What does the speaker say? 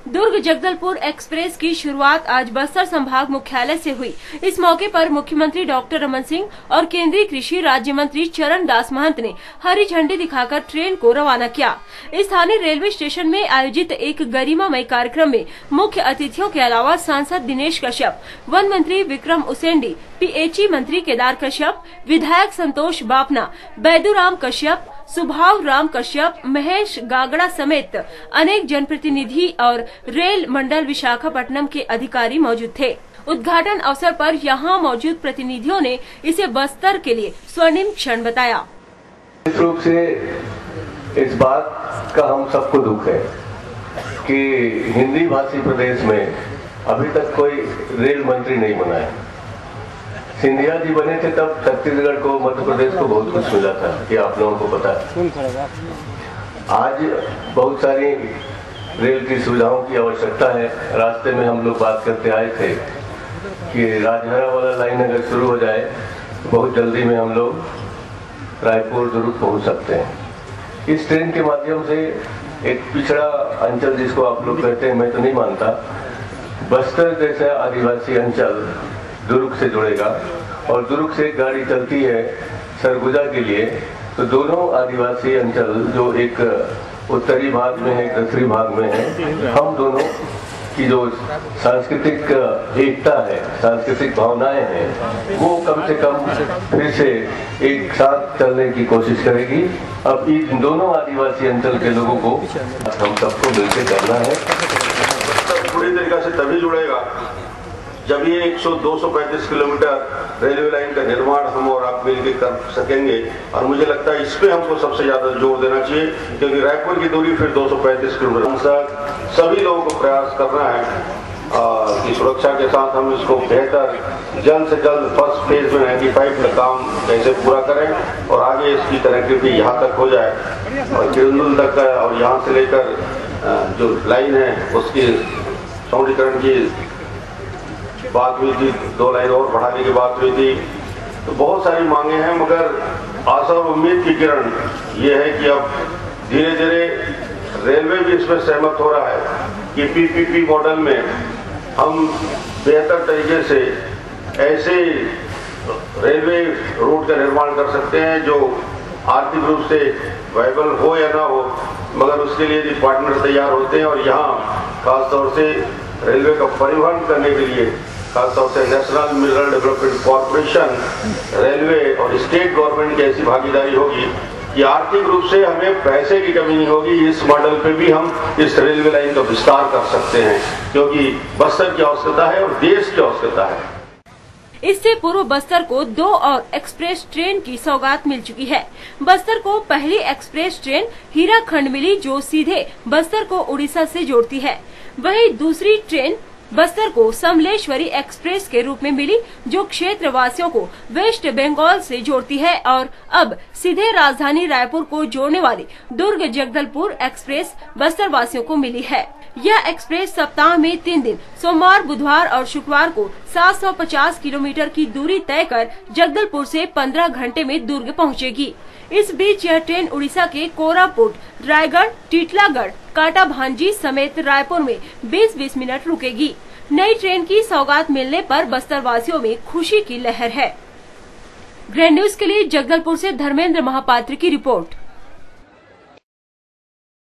Durg Jagdalpur express की शुरुआत आज बस्तर संभाग मुख्यालय से हुई। इस मौके पर मुख्यमंत्री डॉक्टर रमन सिंह और केंद्रीय कृषि राज्य मंत्री चरण दास महंत ने हरी झंडी दिखाकर ट्रेन को रवाना किया। स्थानीय रेलवे स्टेशन में आयोजित एक गरिमामय कार्यक्रम में मुख्य अतिथियों के अलावा सांसद दिनेश कश्यप, वन मंत्री विक्रम उसेंडी, पीएचई मंत्री केदार कश्यप, विधायक संतोष बापना, बैदूराम कश्यप, सुभाव राम कश्यप, महेश गागड़ा समेत अनेक जनप्रतिनिधि और रेल मंडल विशाखापट्टनम के अधिकारी मौजूद थे। उद्घाटन अवसर पर यहां मौजूद प्रतिनिधियों ने इसे बस्तर के लिए स्वर्णिम क्षण बताया। निश्चित रूप से इस बात का हम सबको दुख है कि हिंदी भाषी प्रदेश में अभी तक कोई रेल मंत्री नहीं बना है। सिंधिया जी बने थे तब छत्तीसगढ़ को, मध्य प्रदेश को बहुत कुछ मिला था, ये आप लोगों को पता है। आज बहुत सारी रेल की सुविधाओं की आवश्यकता है। रास्ते में हम लोग बात करते आए थे कि राजहरा वाला लाइन अगर शुरू हो जाए तो बहुत जल्दी में हम लोग रायपुर दुर्ग पहुंच सकते हैं। इस ट्रेन के माध्यम से एक पिछड़ा अंचल जिसको आप लोग कहते हैं, मैं तो नहीं मानता, बस्तर जैसा आदिवासी अंचल दुर्ग से जुड़ेगा और दुर्ग से गाड़ी चलती है सरगुजा के लिए, तो दोनों आदिवासी अंचल जो एक उत्तरी भाग में है, एक दक्षिणी भाग में है, हम दोनों की जो सांस्कृतिक एकता है, सांस्कृतिक भावनाएं हैं, वो कम से कम फिर से एक साथ चलने की कोशिश करेगी। अब इन दोनों आदिवासी अंचल के लोगों को हम सबको मिलकर करना है। पूरी तरीके से तभी जुड़ेगा जब ये 235 किलोमीटर रेलवे लाइन का निर्माण हम और आप मिलकर कर सकेंगे। और मुझे लगता है इस पे हमको सबसे ज्यादा जोर देना चाहिए, क्योंकि रायपुर की दूरी फिर 235 किलोमीटर। सभी लोगों को प्रयास करना है कि सुरक्षा के साथ हम इसको बेहतर जल्द से जल्द फर्स्ट फेज में 95 का काम कैसे पूरा करें और आगे इसकी कनेक्टिविटी यहाँ तक हो जाए और किरंदुल तक का, और यहाँ से लेकर जो लाइन है उसकी सौंदर्यीकरण की बात हुई थी, 2 लाइन और बढ़ाने की बात हुई थी। तो बहुत सारी मांगे हैं, मगर आशा और उम्मीद की किरण ये है कि अब धीरे धीरे रेलवे भी इसमें सहमत हो रहा है कि पीपीपी मॉडल में हम बेहतर तरीके से ऐसे रेलवे रूट का निर्माण कर सकते हैं जो आर्थिक रूप से वायबल हो या ना हो, मगर उसके लिए यदि पार्टनर तैयार होते हैं। और यहाँ खासतौर से रेलवे का परिवहन करने के लिए खासतौर से national mineral development corporation, railway और स्टेट गवर्नमेंट की ऐसी भागीदारी होगी कि आर्थिक रूप से हमें पैसे की कमी नहीं होगी। इस मॉडल पे भी हम इस रेलवे लाइन का विस्तार कर सकते हैं, क्योंकि बस्तर की आवश्यकता है और देश की आवश्यकता है। इससे पूर्व बस्तर को 2 और एक्सप्रेस ट्रेन की सौगात मिल चुकी है। बस्तर को पहली एक्सप्रेस ट्रेन हीराखंड मिली जो सीधे बस्तर को उड़ीसा से जोड़ती है। वहीं दूसरी ट्रेन बस्तर को समलेश्वरी एक्सप्रेस के रूप में मिली जो क्षेत्रवासियों को वेस्ट बंगाल से जोड़ती है। और अब सीधे राजधानी रायपुर को जोड़ने वाली दुर्ग जगदलपुर एक्सप्रेस बस्तर वासियों को मिली है। यह एक्सप्रेस सप्ताह में 3 दिन सोमवार, बुधवार और शुक्रवार को 750 किलोमीटर की दूरी तय कर जगदलपुर से 15 घंटे में दुर्ग पहुंचेगी। इस बीच यह ट्रेन उड़ीसा के कोरापुट, रायगढ़, टीटलागढ़, काटाभांजी समेत रायपुर में 20-20 मिनट रुकेगी। नई ट्रेन की सौगात मिलने पर बस्तर वासियों में खुशी की लहर है। ग्रैंड न्यूज के लिए जगदलपुर से धर्मेंद्र महापात्र की रिपोर्ट।